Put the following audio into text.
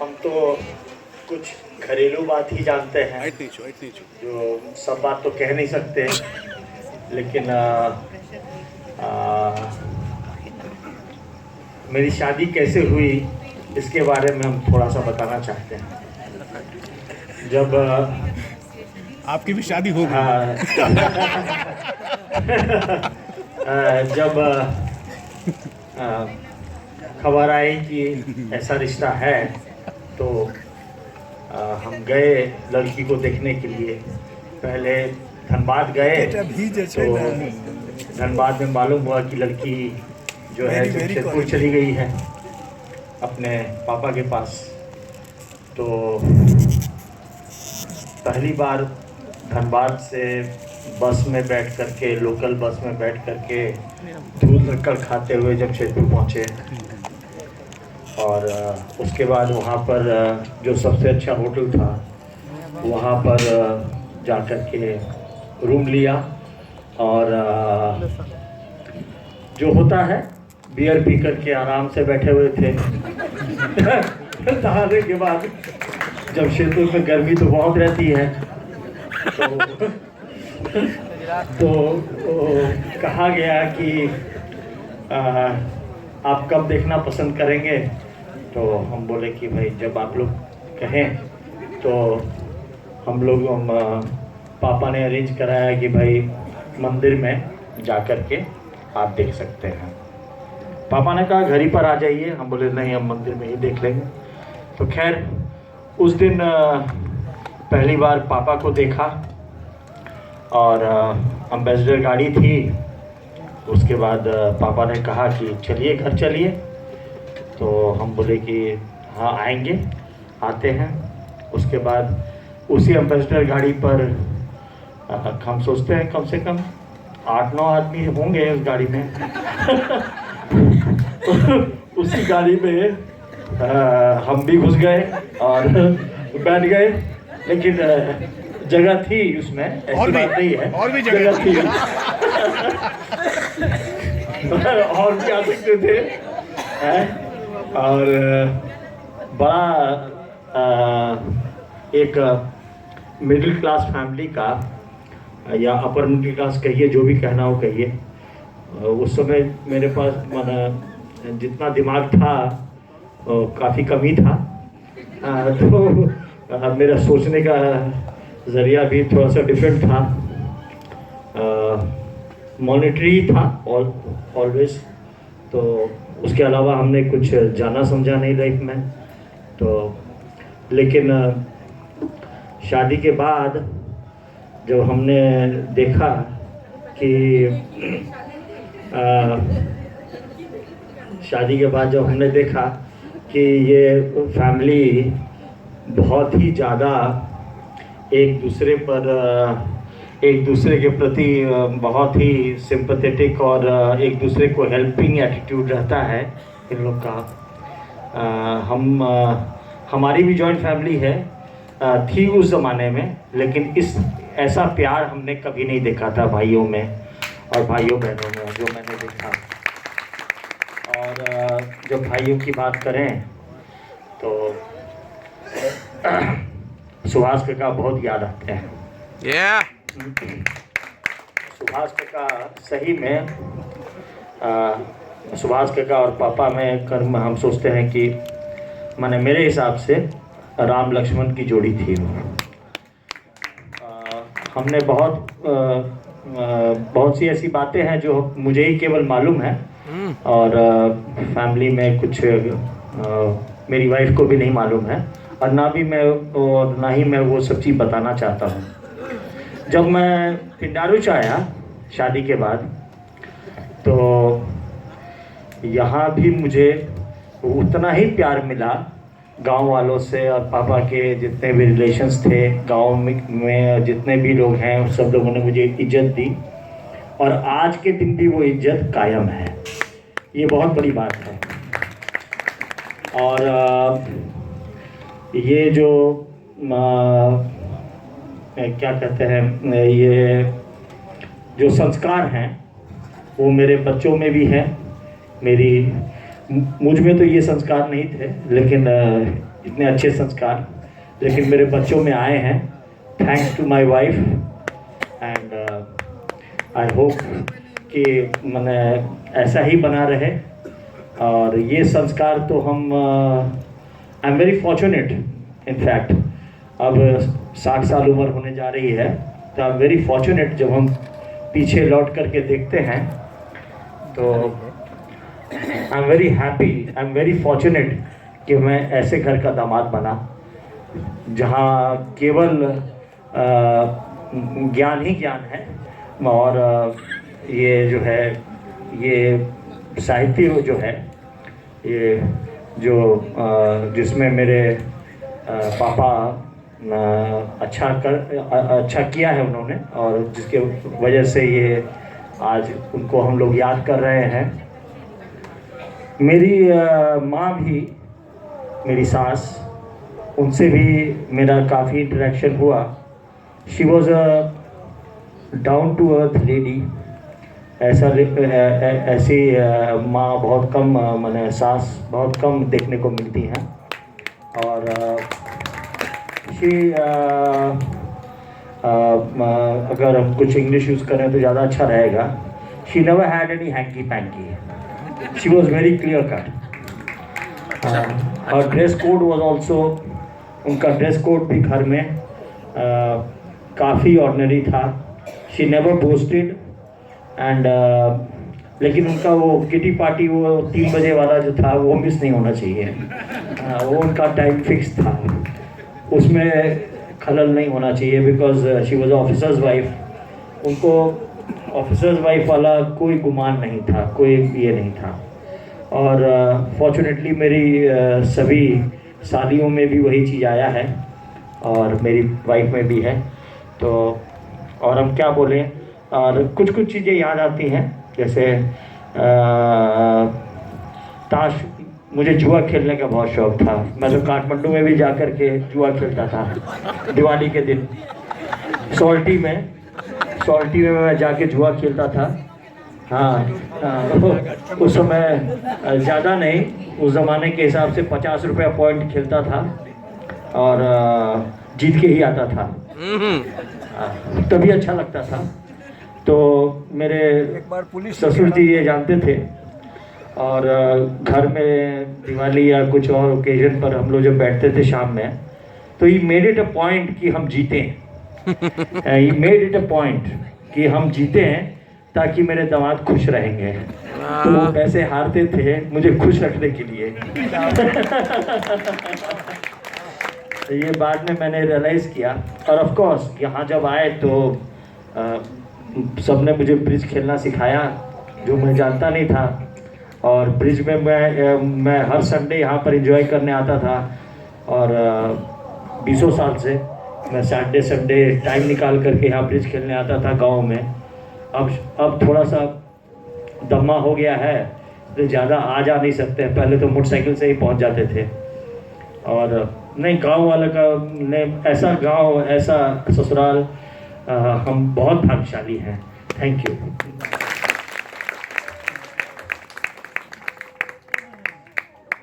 हम तो कुछ घरेलू बात ही जानते हैं, जो सब बात तो कह नहीं सकते, लेकिन आ, मेरी शादी कैसे हुई इसके बारे में हम थोड़ा सा बताना चाहते हैं। जब आपकी भी शादी हो गई। हाँ, जब खबर आई कि ऐसा रिश्ता है तो हम गए लड़की को देखने के लिए। पहले धनबाद गए तो धनबाद में मालूम हुआ कि लड़की जो है जमशेदपुर चली गई है अपने पापा के पास। तो पहली बार धनबाद से बस में बैठ करके, लोकल बस में बैठ करके धूल धक्कड़ खाते हुए जमशेदपुर पहुँचे। और उसके बाद वहाँ पर जो सबसे अच्छा होटल था वहाँ पर जा कर के रूम लिया। और जो होता है बियर पी करके आराम से बैठे हुए थे। नहाने के बाद जमशेदपुर में गर्मी तो बहुत रहती है, तो कहा गया कि आप कब देखना पसंद करेंगे। तो हम बोले कि भाई जब आप लोग कहें। तो हम लोग पापा ने अरेंज कराया कि भाई मंदिर में जा कर के आप देख सकते हैं। पापा ने कहा घर ही पर आ जाइए। हम बोले नहीं, हम मंदिर में ही देख लेंगे। तो खैर उस दिन पहली बार पापा को देखा और अम्बेसडर गाड़ी थी। उसके बाद पापा ने कहा कि चलिए घर चलिए। तो हम बोले कि हाँ आएंगे, आते हैं। उसके बाद उसी अम्बेसडर गाड़ी पर हम सोचते हैं कम से कम 8-9 आदमी होंगे उस गाड़ी में। उसी गाड़ी में हम भी घुस गए और बैठ गए। लेकिन जगह थी उसमें, ऐसी बात नहीं है, और भी जगह थी। और भी आ सकते थे। और बड़ा एक मिडिल क्लास फैमिली का या अपर मिडिल क्लास कहिए, जो भी कहना हो कहिए, उस समय मेरे पास माना जितना दिमाग था काफ़ी कमी था। तो मेरा सोचने का ज़रिया भी थोड़ा सा डिफरेंट था। मॉनिटरी था ऑलवेज। तो उसके अलावा हमने कुछ जाना समझा नहीं लाइफ में। तो लेकिन शादी के बाद जब हमने देखा कि शादी के बाद जब हमने देखा कि ये फैमिली बहुत ही ज़्यादा एक दूसरे के प्रति बहुत ही सिंपैथेटिक और एक दूसरे को हेल्पिंग एटीट्यूड रहता है इन लोग का। हमारी भी जॉइंट फैमिली है, थी उस ज़माने में, लेकिन इस ऐसा प्यार हमने कभी नहीं देखा था भाइयों में और भाइयों बहनों में जो मैंने देखा। और जब भाइयों की बात करें तो सुभाष काका बहुत याद आते हैं। सुभाष काका सही में सुभाष काका और पापा में कर्म हम सोचते हैं कि माने मेरे हिसाब से राम लक्ष्मण की जोड़ी थी। हमने बहुत सी ऐसी बातें हैं जो मुझे ही केवल मालूम है और फैमिली में कुछ मेरी वाइफ को भी नहीं मालूम है, और ना ही मैं वो सब चीज़ बताना चाहता हूँ। जब मैं पिंडारुच आया शादी के बाद, तो यहाँ भी मुझे उतना ही प्यार मिला गांव वालों से, और पापा के जितने भी रिलेशंस थे गांव में जितने भी लोग हैं सब लोगों ने मुझे इज्जत दी, और आज के दिन भी वो इज्जत कायम है। ये बहुत बड़ी बात है। और ये जो क्या कहते हैं, ये जो संस्कार हैं वो मेरे बच्चों में भी हैं, मेरी मुझ में तो ये संस्कार नहीं थे, लेकिन इतने अच्छे संस्कार लेकिन मेरे बच्चों में आए हैं, thanks to my wife. And I hope कि मैंने ऐसा ही बना रहे। और ये संस्कार तो हम I am very fortunate in fact, अब 60 साल उम्र होने जा रही है, तो आई एम वेरी फॉर्चुनेट। जब हम पीछे लौट करके देखते हैं तो I am very happy, I am very fortunate कि मैं ऐसे घर का दामाद बना जहाँ केवल ज्ञान ही ज्ञान है। और ये जो है, ये साहित्य जो है, ये जो जिसमें मेरे पापा अच्छा किया है उन्होंने, और जिसके वजह से ये आज उनको हम लोग याद कर रहे हैं। मेरी माँ भी, मेरी सास, उनसे भी मेरा काफ़ी इंटरेक्शन हुआ। She was a down to earth lady. ऐसी माँ बहुत कम, मैंने सास बहुत कम देखने को मिलती हैं। और अगर हम कुछ इंग्लिश यूज़ करें तो ज़्यादा अच्छा रहेगा। She never had any hanky panky, she was very clear cut. और ड्रेस कोड वॉज ऑल्सो, उनका ड्रेस कोड भी घर में काफ़ी ऑर्डिनरी था। शी नेवर बोस्टेड एंड लेकिन उनका वो किटी पार्टी, वो 3 बजे वाला जो था, वो मिस नहीं होना चाहिए। वो उनका टाइम फिक्स था, उसमें खलल नहीं होना चाहिए, because she was officers wife. उनको ऑफिसर्स वाइफ वाला कोई गुमान नहीं था, कोई ये नहीं था। और फॉर्चुनेटली मेरी सभी शादियों में भी वही चीज़ आया है, और मेरी वाइफ में भी है। तो और हम क्या बोलें, और कुछ कुछ चीज़ें याद आती हैं, जैसे ताश, मुझे जुआ खेलने का बहुत शौक़ था। मैं तो काठमांडू में भी जाकर के जुआ खेलता था दिवाली के दिन। सॉल्टी में मैं जाके जुआ खेलता था। हाँ, उस समय ज़्यादा नहीं, उस ज़माने के हिसाब से 50 रुपये पॉइंट खेलता था, और जीत के ही आता था। तभी अच्छा लगता था। तो मेरे ससुर जी ये जानते थे, और घर में दिवाली या कुछ और ओकेजन पर हम लोग जब बैठते थे शाम में, तो he made it a point कि हम जीतें। He made it a point कि हम जीते हैं, ताकि मेरे दामाद खुश रहेंगे। तो वो पैसे हारते थे मुझे खुश रखने के लिए। तो ये बाद में मैंने रियलाइज़ किया। और ऑफ कोर्स यहाँ जब आए तो सबने मुझे ब्रिज खेलना सिखाया, जो मैं जानता नहीं था। और ब्रिज में मैं हर संडे यहाँ पर एंजॉय करने आता था, और 20 साल से मैं सैटरडे संडे टाइम निकाल करके यहाँ ब्रिज खेलने आता था गांव में। अब थोड़ा सा दम्मा हो गया है, तो ज़्यादा आ जा नहीं सकते। पहले तो मोटरसाइकिल से ही पहुँच जाते थे। और नहीं, गांव वाले का ने ऐसा गांव, ऐसा ससुराल, हम बहुत भाग्यशाली हैं। Thank you.